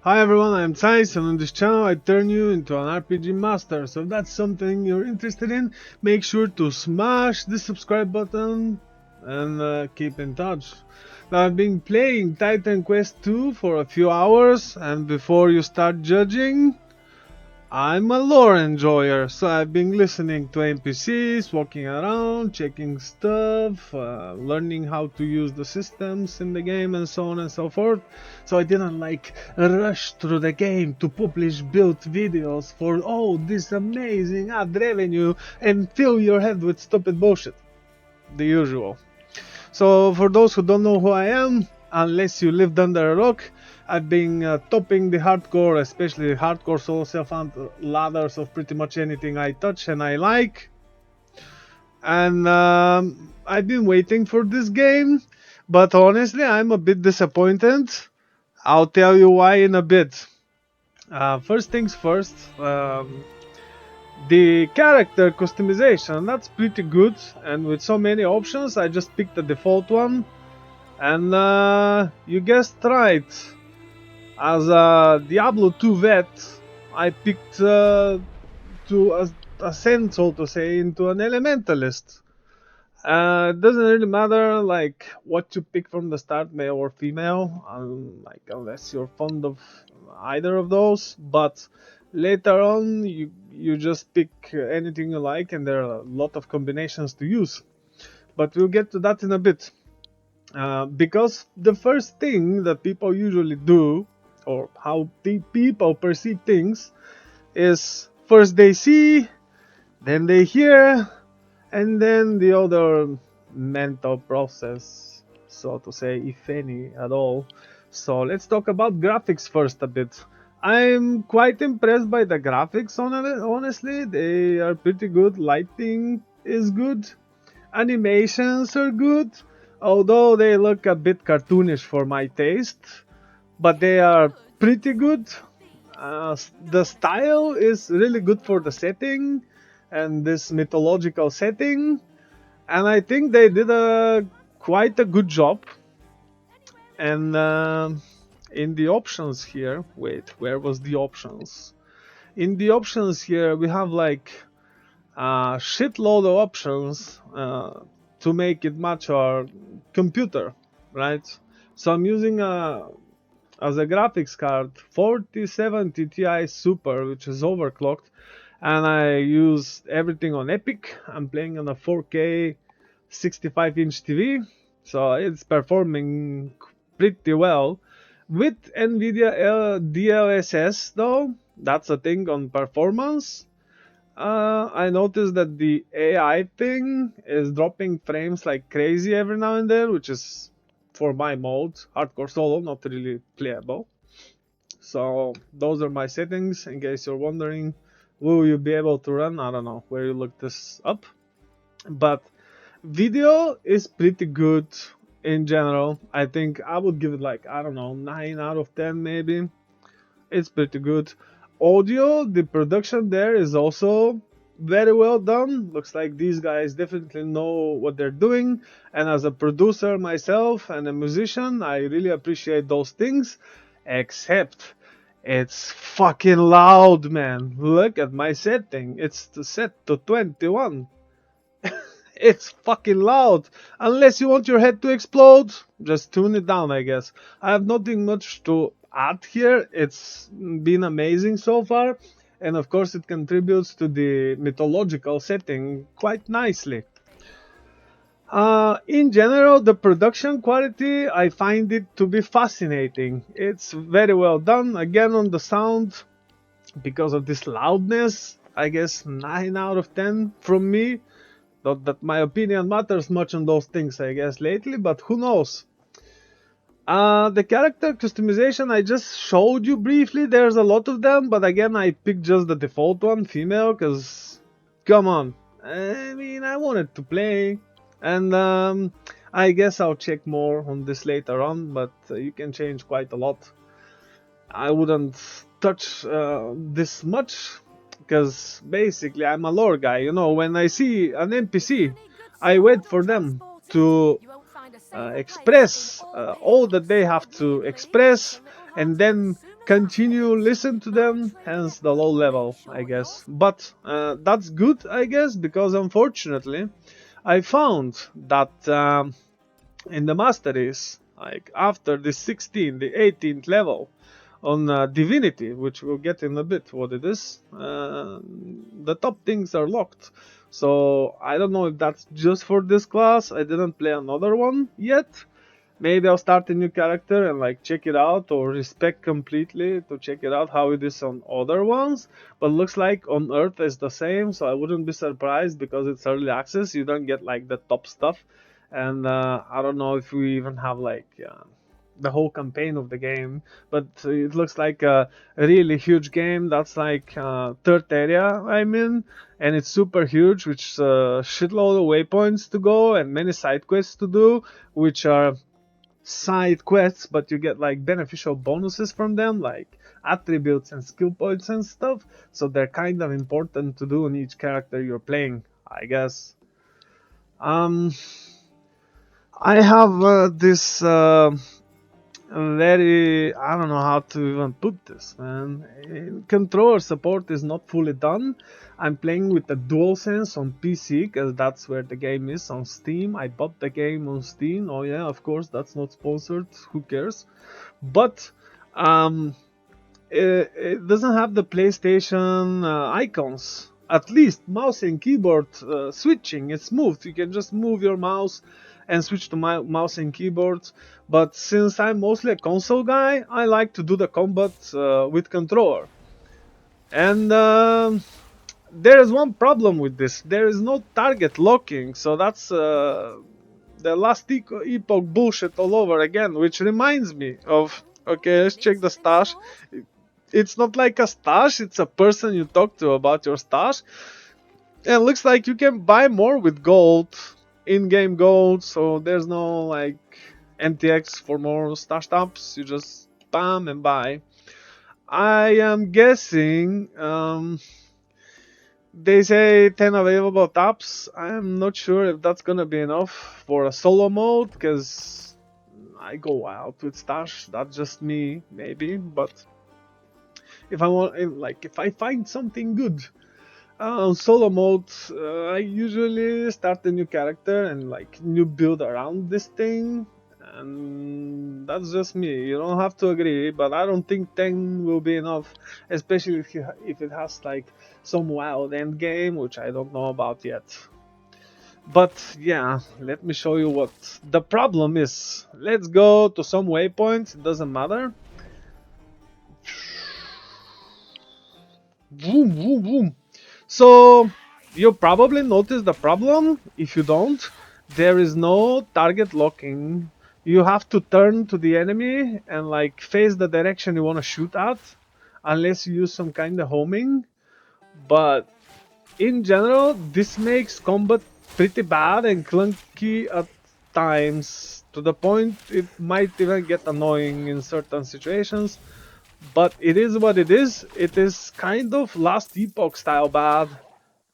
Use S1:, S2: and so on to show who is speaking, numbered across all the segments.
S1: Hi everyone, I'm Zeiss, and on this channel I turn you into an RPG master. So if that's something you're interested in, make sure to smash the subscribe button and keep in touch. Now I've been playing Titan Quest 2 for a few hours, and before you start judging, I'm a lore enjoyer, so I've been listening to NPCs, walking around, checking stuff, learning how to use the systems in the game and so on and so forth. So I didn't rush through the game to publish build videos for this amazing ad revenue and fill your head with stupid bullshit. The usual. So for those who don't know who I am, unless you lived under a rock, I've been topping the hardcore, especially hardcore solo self-found ladders of pretty much anything I touch and I like. And I've been waiting for this game, but honestly I'm a bit disappointed. I'll tell you why in a bit. First things first, the character customization, that's pretty good, and with so many options I just picked the default one. And you guessed right, as a Diablo 2 vet, I picked to ascend, so to say, into an elementalist. It doesn't really matter what you pick from the start, male or female, unless you're fond of either of those. But later on, you just pick anything you like, and there are a lot of combinations to use. But we'll get to that in a bit. Because the first thing that people usually do, or how people perceive things, is first they see, then they hear, and then the other mental process, so to say, if any at all. So let's talk about graphics first a bit. I'm quite impressed by the graphics, honestly. They are pretty good. Lighting is good. Animations are good, although they look a bit cartoonish for my taste, but they are pretty good. The style is really good for the setting and this mythological setting, and I think they did quite a good job. And in the options here, wait, where was the options? In the options here, we have a shitload of options to make it match our computer, right? So I'm using as a graphics card 4070 Ti Super, which is overclocked, and I use everything on Epic. I'm playing on a 4K 65-inch TV, so it's performing pretty well. With NVIDIA DLSS though, that's a thing on performance. I noticed that the AI thing is dropping frames like crazy every now and then, which is, for my mode, hardcore solo, not really playable. So those are my settings, in case you're wondering. Will you be able to run? I don't know where you look this up. But video is pretty good in general. I think I would give it 9 out of 10 maybe. It's pretty good. Audio, the production there is also very well done. Looks like these guys definitely know what they're doing, and as a producer myself and a musician, I really appreciate those things. Except it's fucking loud, man. Look at my setting. It's set to 21. It's fucking loud. Unless you want your head to explode, just tune it down, I guess. I have nothing much to add here. It's been amazing so far, and of course it contributes to the mythological setting quite nicely. In general, the production quality, I find it to be fascinating. It's very well done. Again, on the sound, because of this loudness, I guess 9 out of 10 from me. Not that my opinion matters much on those things, I guess, lately, but who knows. The character customization I just showed you briefly, there's a lot of them, but again I picked just the default one, female, because, come on, I mean, I wanted to play, and I guess I'll check more on this later on, but you can change quite a lot. I wouldn't touch this much, because basically I'm a lore guy, you know. When I see an NPC, I wait for them to express all that they have to express, and then continue listen to them, hence the low level, I guess. But that's good, I guess, because unfortunately I found that in the masteries, like after the 16th, the 18th level on Divinity, which we'll get in a bit what it is, the top things are locked. So I don't know if that's just for this class. I didn't play another one yet. Maybe I'll start a new character and like check it out, or respec completely to check it out how it is on other ones. But looks like on Earth is the same, so I wouldn't be surprised because it's early access. You don't get like the top stuff, and I don't know if we even have like the whole campaign of the game. But it looks like a really huge game. That's like third area I'm in, and it's super huge, which is a shitload of waypoints to go and many side quests to do, which are side quests, but you get like beneficial bonuses from them, like attributes and skill points and stuff. So they're kind of important to do on each character you're playing, I guess. I have this very, I don't know how to even put this, man. Controller support is not fully done. I'm playing with the DualSense on PC because that's where the game is on Steam. I bought the game on Steam. Oh yeah, of course, that's not sponsored. Who cares? But it doesn't have the PlayStation icons. At least mouse and keyboard switching is smooth. You can just move your mouse and switch to my mouse and keyboard. But since I'm mostly a console guy, I like to do the combat with controller. And there is one problem with this. There is no target locking, so that's the last epoch bullshit all over again, which reminds me of, okay, let's check the stash. It's not like a stash, it's a person you talk to about your stash. And it looks like you can buy more with gold, in-game gold, so there's no like NTX for more stash stamps. You just spam and buy. I am guessing they say 10 available taps. I'm not sure if that's gonna be enough for a solo mode, because I go wild with stash. That's just me, maybe. But if I want, if I find something good on solo mode, I usually start a new character and like new build around this thing. And that's just me. You don't have to agree, but I don't think 10 will be enough, especially if it has like some wild end game, which I don't know about yet. But yeah, let me show you what the problem is. Let's go to some waypoints. It doesn't matter. Boom, boom, boom. So you probably noticed the problem. If you don't, there is no target locking. You have to turn to the enemy and like face the direction you want to shoot at, unless you use some kind of homing. But in general, this makes combat pretty bad and clunky at times, to the point it might even get annoying in certain situations. But it is what it is. It is kind of last epoch style bad,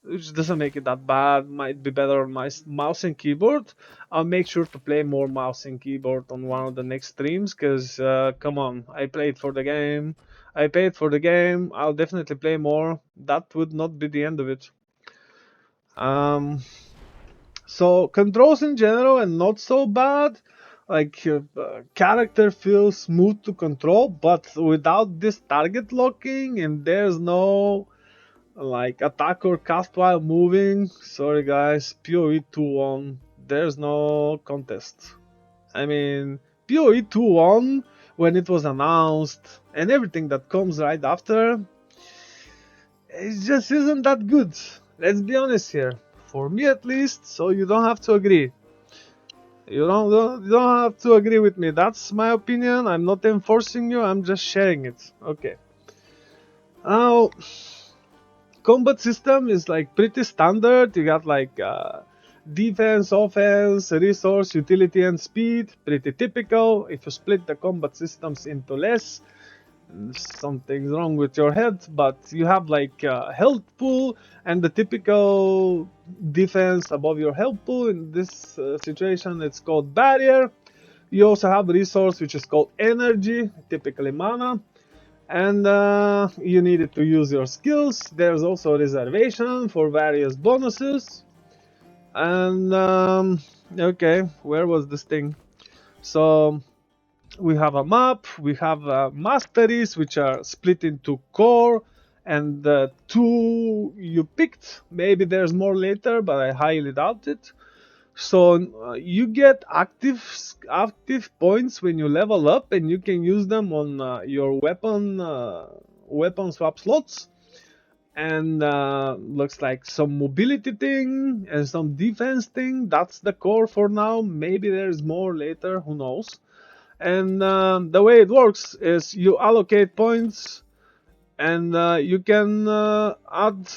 S1: which doesn't make it that bad. Might be better on my mouse and keyboard. I'll make sure to play more mouse and keyboard on one of the next streams, because come on, I played for the game. I paid for the game. I'll definitely play more. That would not be the end of it. So controls in general and not so bad. Like character feels smooth to control, but without this target locking, and there's no like attack or cast while moving. Sorry guys, PoE 2-1. There's no contest. I mean, PoE 2-1 when it was announced and everything that comes right after, it just isn't that good. Let's be honest here. For me at least, so you don't have to agree. You don't have to agree with me. That's my opinion. I'm not enforcing you. I'm just sharing it. Okay. Now, combat system is like pretty standard. You got like defense, offense, resource, utility, and speed. Pretty typical. If you split the combat systems into less, something's wrong with your head. But you have like health pool and the typical defense above your health pool. In this situation, it's called barrier. You also have resource, which is called energy, typically mana. and you needed to use your skills. There's also a reservation for various bonuses. And okay, where was this thing? So we have a map, we have masteries, which are split into core, and the two you picked. Maybe there's more later, but I highly doubt it. So you get active points when you level up, and you can use them on your weapon swap slots. And looks like some mobility thing and some defense thing. That's the core for now. Maybe there's more later, who knows. And the way it works is you allocate points, and you can add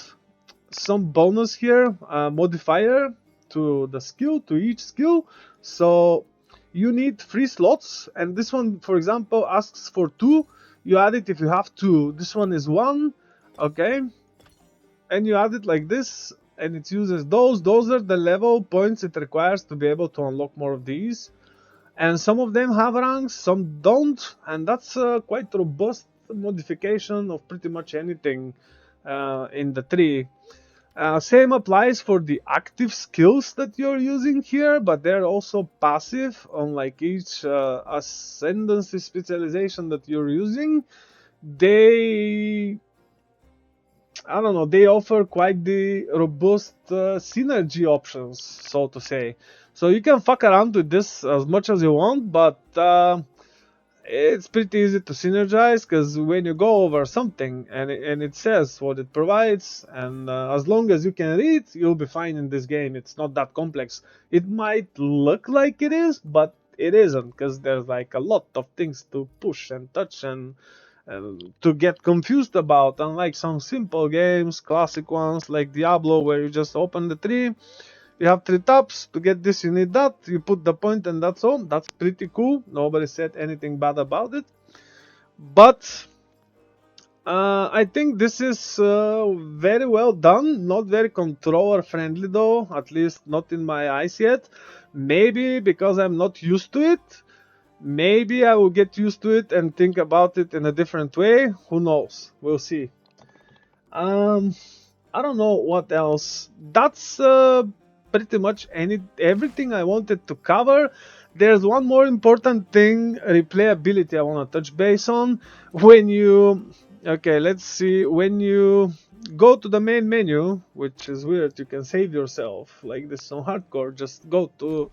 S1: some bonus here, modifier to the skill, to each skill. So you need 3 slots, and this one, for example, asks for 2. You add it if you have 2. This one is 1, okay, and you add it like this, and it uses those are the level points it requires to be able to unlock more of these. And some of them have ranks, some don't, and that's a quite robust modification of pretty much anything in the tree. Same applies for the active skills that you're using here, but they're also passive, unlike each ascendancy specialization that you're using. They, I don't know, they offer quite the robust synergy options, so to say. So you can fuck around with this as much as you want, but it's pretty easy to synergize, because when you go over something and it says what it provides, and as long as you can read, you'll be fine in this game. It's not that complex. It might look like it is, but it isn't, because there's like a lot of things to push and touch and to get confused about, unlike some simple games, classic ones like Diablo, where you just open the tree, you have 3 taps, to get this you need that, you put the point and that's all. That's pretty cool, nobody said anything bad about it. But I think this is very well done, not very controller friendly though, at least not in my eyes yet. Maybe because I'm not used to it. Maybe I will get used to it and think about it in a different way. Who knows? We'll see. I don't know what else. That's pretty much everything I wanted to cover. There's one more important thing, replayability, I want to touch base on. When you... Okay, let's see. When you go to the main menu, which is weird, you can save yourself like this on hardcore. Just go to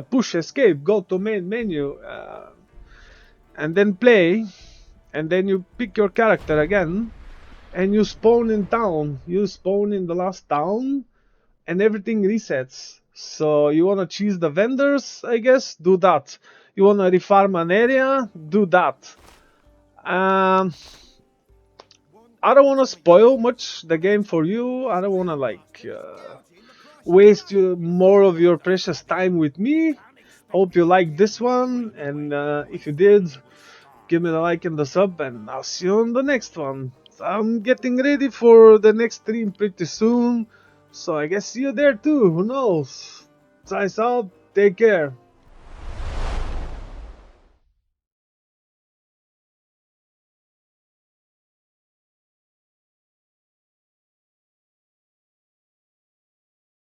S1: push escape, go to main menu, and then play, and then you pick your character again, and you spawn in town. You spawn in the last town, and everything resets. So you wanna cheese the vendors, I guess, do that. You wanna refarm an area, do that. I don't wanna spoil much the game for you. I don't wanna like waste more of your precious time with me. Hope you liked this one, and if you did, give me the like and the sub, and I'll see you on the next one. I'm getting ready for the next stream pretty soon, so I guess see you there too, who knows. Zeiss out, take care.